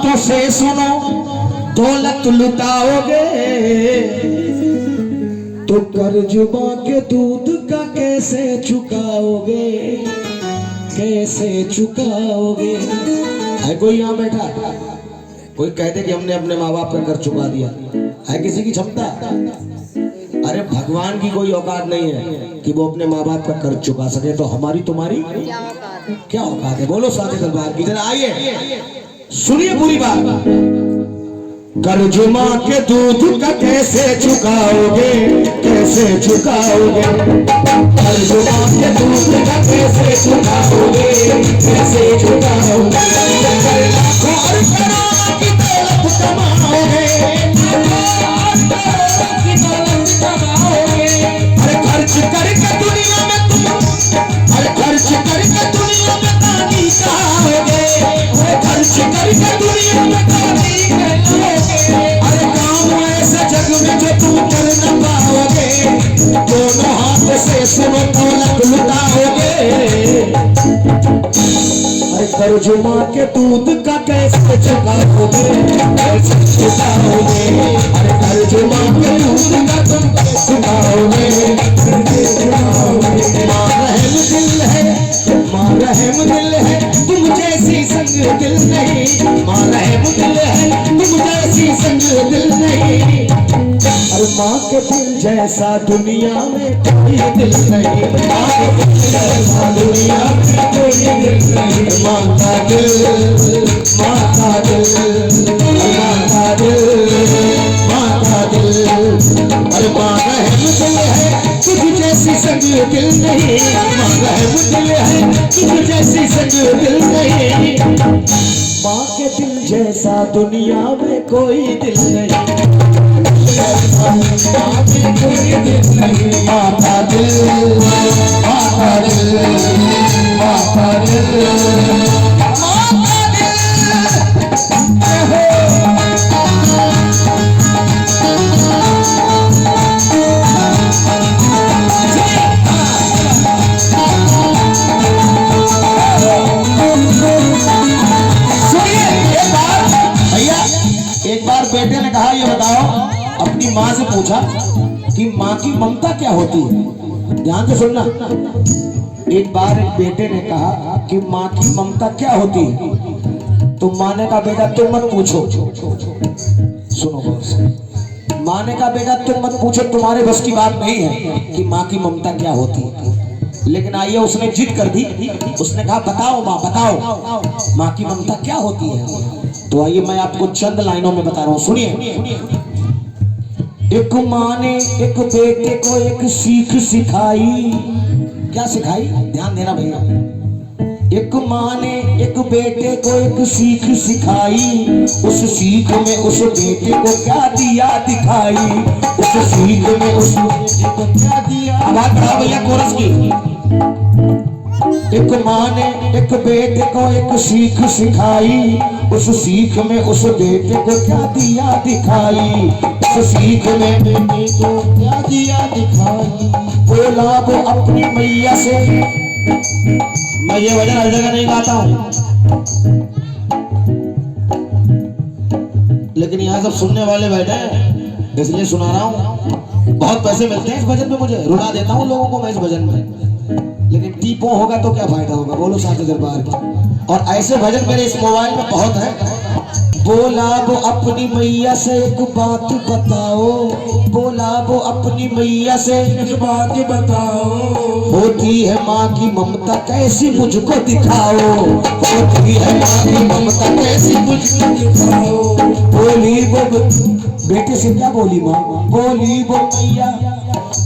हाथों से सुनो दौलत लुटाओगे तो कर्जुमा के दूध का कैसे चुकाओगे, कैसे चुकाओगे। है कोई यहाँ बैठा, कोई कहते कि हमने अपने माँ बाप का कर्ज चुका दिया, है किसी की क्षमता? अरे भगवान की कोई औकात नहीं है कि वो अपने माँ बाप का कर्ज चुका सके, तो हमारी तुम्हारी क्या औकात है? बोलो साथे दरबार की जरा आइए सुनिए पूरी बात। कर्जुमा के दूध का कैसे चुकाओगे, कैसे चुकाओगे। कर्जुमा के दूध का कैसे चुकाओगे, कैसे चुकाओगे। और करोड़ों की दौलत कमाओगे, अरे खर्च करके दुनिया में तुम, अरे खर्च करके दुनिया में पानी कहाओगे, अरे खर्च करके दुनिया में पानी कहाओगे। अरे काम ऐसे जग में जो तुम कर न पाओगे, दोनों हाथ से सुनो दौलत लुटाओगे। अरे कर्जुमा के दूध का कैसे चुकाओगे, कैसे चुकाओगे। अरे कर्जुमा के दूध का तुम चुकाओगे, माँ रहम दिल है, माँ रहम दिल है, तुम जैसी संग दिल नहीं। माँ रहम दिल है, तुम जैसी संग दिल नहीं। अरे माँ के दिल जैसा दुनिया में कोई दिल नहीं। माँ के दिल जैसा दुनिया में कोई दिल नहीं। माँ का दिल, माँ का दिल, माँ का दिल, माँ का दिल। अरे माँ रहम दिल है, तुझ जैसी संग दिल नहीं। माँ रहम दिल है, तुझ जैसी संग दिल नहीं। माँ के दिल जैसा दुनिया में कोई दिल नहीं। माँ के कोई दिल नहीं। माँ का दिल, माँ का दिल, माँ का दिल, बेटे ने कहा ये बताओ, अपनी माँ से पूछा कि माँ की ममता क्या होती है। ध्यान से सुनना। एक बार एक बेटे ने कहा कि माँ की ममता क्या होती है, तो माँ ने कहा बेटा तुम मत पूछो। सुनो गौर से। माँ ने कहा बेटा तुम मत पूछो, तुम्हारे बस की बात नहीं है कि माँ की ममता क्या होती है। लेकिन आइए उसने जिद कर दी, उसने कहा बताओ माँ, बताओ माँ की ममता क्या होती है। तो आइए मैं आपको चंद लाइनों में बता रहा हूं, सुनिए। एक माँ ने एक बेटे को एक सीख सिखाई। क्या सिखाई? ध्यान देना भैया। एक माँ ने एक बेटे को एक सीख सिखाई। उस सीख में उस बेटे को क्या दिया दिखाई। उस सीख में उस बेटे को क्या दिया। आवाज बढ़ाओ भैया कोरस की। एक माँ ने एक बेटे को एक सीख सिखाई। उस सीख में उस बेटे को क्या दिया दिखाई। उस सीख में बेटे को क्या दिया दिखाई। बोला वो अपनी मैया से, मैं ये भजन हर जगह नहीं गाता हूँ, लेकिन यहाँ सब सुनने वाले बैठे हैं इसलिए सुना रहा हूँ। बहुत पैसे मिलते हैं इस भजन में, मुझे रुला देता हूँ लोगों को मैं इस भजन में, लेकिन टीपो होगा तो क्या फायदा होगा। बोलो साथे दरबार की। और ऐसे भजन मेरे इस मोबाइल में बहुत है। बोला वो अपनी मैया से एक बात बताओ। बोला वो अपनी मैया से एक बात बताओ। होती है माँ की ममता कैसी मुझको दिखाओ। होती है माँ की ममता कैसी मुझको दिखाओ। बोली वो बेटे से क्या बोली माँ? बोली वो मैया,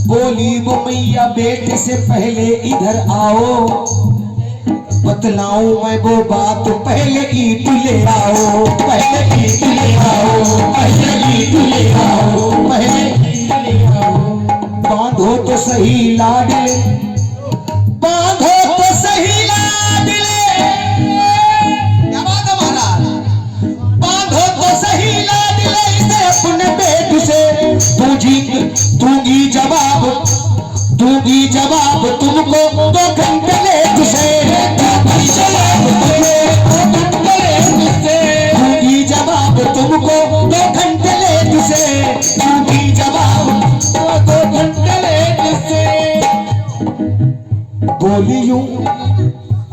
बोली वो मैया बेटे से पहले इधर आओ। बतलाऊं मैं वो बात, पहले ईट ले आओ। पहले ईट ले आओ, पहले ईट ले आओ, पहले ईट ले आओ। बांधो तो सही लाडले, बांधो तो सही लाडले। क्या बात है महाराज? बांधो तो सही लाडले इसे अपने पेट से। दूंगी जवाब, दूंगी जवाब तुमको 2 घंटे लेट से। दूंगी जवाब तुमको 2 घंटे लेट से। दूंगी बोली यूं,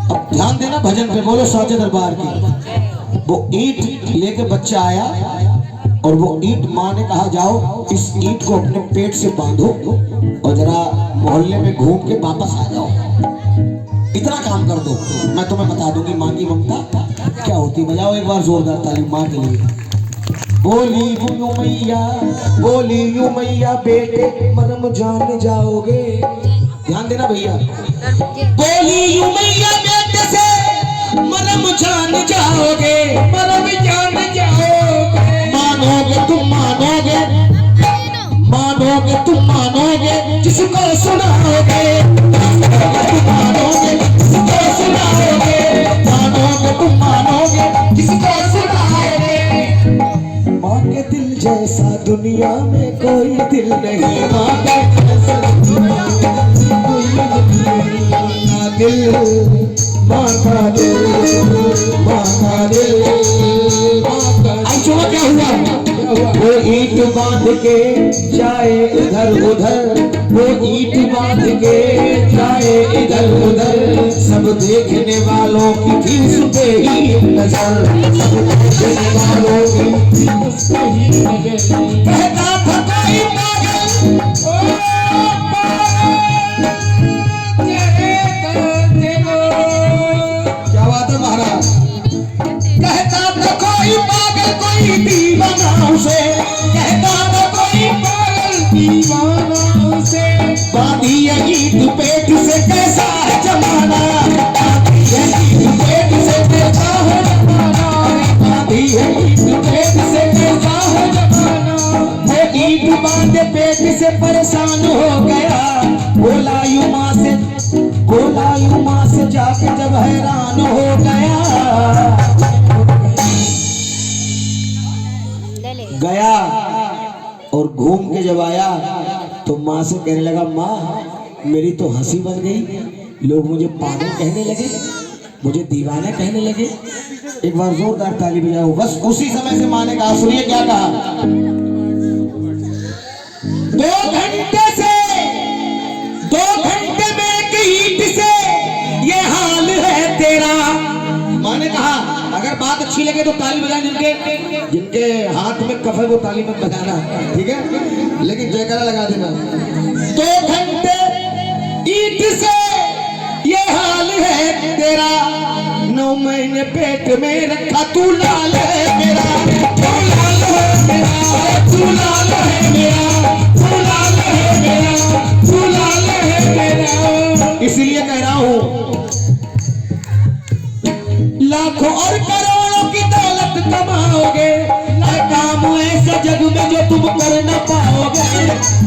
अब ध्यान देना भजन पे, बोलो साचे दरबार की। वो ईंट लेके बच्चा आया और वो ईंट माँ ने कहा जाओ इस ईंट को अपने पेट से बांधो और जरा मोहल्ले में घूम के वापस आ जाओ, इतना काम कर दो, मैं तुम्हें बता दूंगी माँ की ममता क्या होती। बजाओ एक बार जोरदार ताली माँ के लिए। बोली यूं मैया, बोली यूं मैया, बेटे मरम जान जाओगे। ध्यान देना भैया। बोली यूं मैया, बेटे से मरम जान जाओगे, मरम जान जाओगे। मानोगे तुम मानोगे, मानोगे तुम मानोगे, जिसको सुनाओगे तुम मानोगे, जिसको सुनाओगे, मानोगे तुम मानोगे, जिसको सुनाओगे। माँ के दिल जैसा दुनिया में कोई दिल नहीं, माँ के जैसा दुनिया में कोई दिल, माँ का दिल, माँ का दिल, माँ का दिल। चलो क्या हुआ? वो ईंट बांध के जाए इधर उधर, वो ईंट बांध के जाए इधर उधर, सब देखने वालों की थी उस पे ही नजर, सब देखने वालों की उस पे ही नजर। कहता था कोई पागल, ओ क्या बात है महाराज। कहता था कोई पागल कोई दीवाना उसे, कहता था कोई पागल दीवाना उसे। बांधी ईंट पेट से कैसा है जमाना, बांधी ईंट पेट से कैसा है जमाना, बांधी ईंट पेट से कैसा है जमाना। वो ईंट बांधे पेट से परेशान हो गया, बोला यूं माँ से, बोला यूं माँ से जाके जब हैरान हो गया और घूम के जब आया तो माँ से कहने लगा, माँ मेरी तो हंसी बन गई, लोग मुझे पागल कहने लगे, मुझे दीवाना कहने लगे। एक बार जोरदार ताली बजाओ। बस उसी समय से माँ ने कहा, सुनिए क्या कहा, 2 घंटे से, 2 घंटे में एक ईंट से ये हाल है तेरा। माँ ने कहा अगर बात अच्छी लगे तो ताली बजाए, जिनके हाथ में कफ है वो ताली मत बजाना, ठीक है, लेकिन जयकारा लगा देना। 2 घंटे ईंट से ये हाल है तेरा, 9 महीने पेट में रखा तू लाल है मेरा, तू लाल है मेरा, तू लाल है मेरा, तू लाल है मेरा, तू लाल है मेरा। इसलिए कह रहा हूँ लाखों और करोड़ों की दौलत कमाओगे, काम ऐसा जग में जो तुम कर न पाओगे।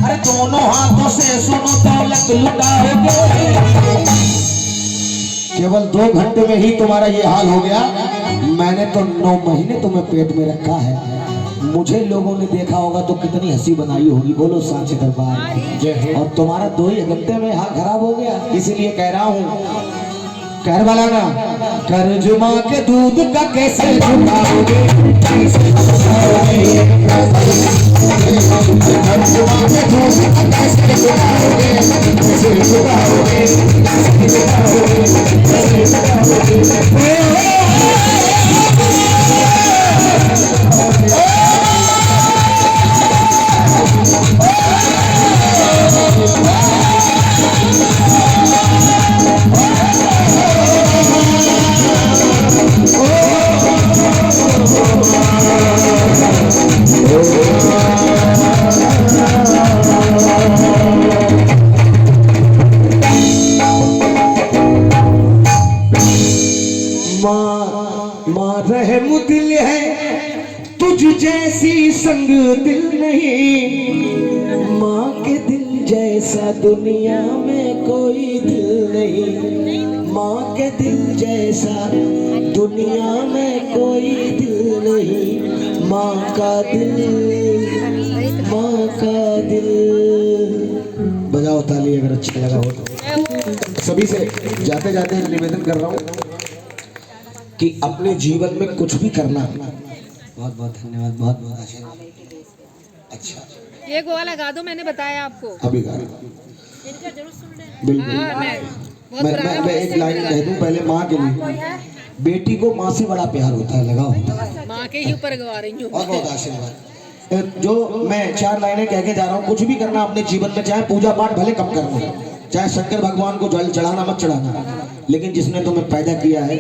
अरे दोनों हाथों से सुनो दौलत लुटाओगे। केवल 2 घंटे में ही तुम्हारा ये हाल हो गया, मैंने तो 9 महीने तुम्हें पेट में रखा है। मुझे लोगों ने देखा होगा तो कितनी हंसी बनाई होगी, बोलो सांचे दरबार। और तुम्हारा 2 ही घंटे में हाल खराब हो गया। इसीलिए कह रहा हूँ, कहर वाला ना, कर्ज माँ के दूध का कैसे चुकाओगे, कैसे चुकाओगे, कर्ज माँ के दूध का कैसे चुकाओगे, कैसे चुकाओगे, कैसे चुकाओगे, कैसे चुकाओगे। माँ रहम दिल है तुझ जैसी संग दिल नहीं, माँ के दिल जैसा दुनिया में कोई दिल नहीं, माँ के दिल जैसा दुनिया में कोई दिल नहीं, माँ का दिल, माँ का दिल। बजाओ ताली अगर अच्छा लगा हो तो। सभी से जाते जाते निवेदन कर रहा हूँ कि अपने जीवन में कुछ भी करना। बहुत बहुत धन्यवाद, बहुत बहुत आशीर्वाद। अच्छा एक वाला गा दो, मैंने बताया आपको, अभी गा इनका जरूर सुन लें। बिल्कुल। मैं एक लाइन कह दूं पहले माँ के लिए। बेटी को माँ से बड़ा प्यार होता है, लगाओ माँ के ही ऊपर गवा रही हूँ। और बहुत आशीर्वाद। जो मैं 4 लाइनें कह के जा रहा हूँ, कुछ भी करना अपने जीवन में, चाहे पूजा पाठ भले कम करना, चाहे शंकर भगवान को जल चढ़ाना मत चढ़ाना, लेकिन जिसने तुम्हें पैदा किया है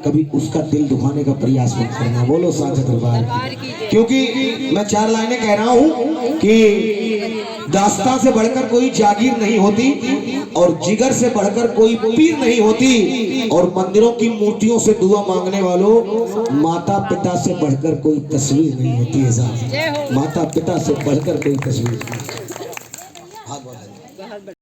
कभी उसका दिल दुखाने का प्रयास मत करना। बोलो साचा दरबार। क्योंकि मैं 4 लाइनें कह रहा हूँ कि दास्तां से बढ़कर कोई जागीर नहीं होती, और जिगर से बढ़कर कोई पीर नहीं होती, और मंदिरों की मूर्तियों से दुआ मांगने वालों माता पिता से बढ़कर कोई तस्वीर नहीं होती है साहब। माता पिता से बढ़कर कोई तस्वीर।